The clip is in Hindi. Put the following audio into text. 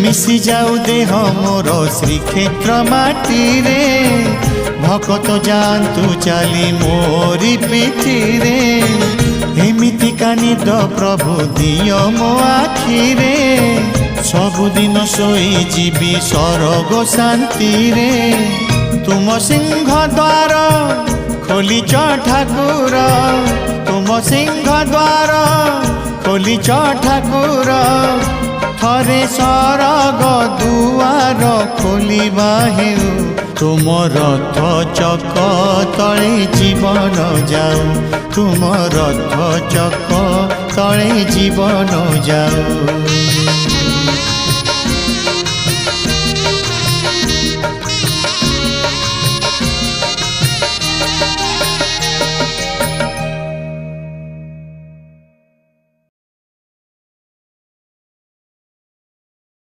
मिसी जाऊ देह मोर श्रीक्षेत्र माटी रे भकत जातु चली मोरी पिठी रे एमिति कानिद प्रभु दियो मो आखिरे सबुदिन सोई जीवी सरग शांति रे तुम सिंह द्वार खोलीच ठाकुर तुम सिंह द्वार खोलीच ठाकुर थरे सरग दुआर खोलिबा हेउ तुम रथ चक तले जीवन जाऊ तुम रथ चक तले जीवन जाऊ।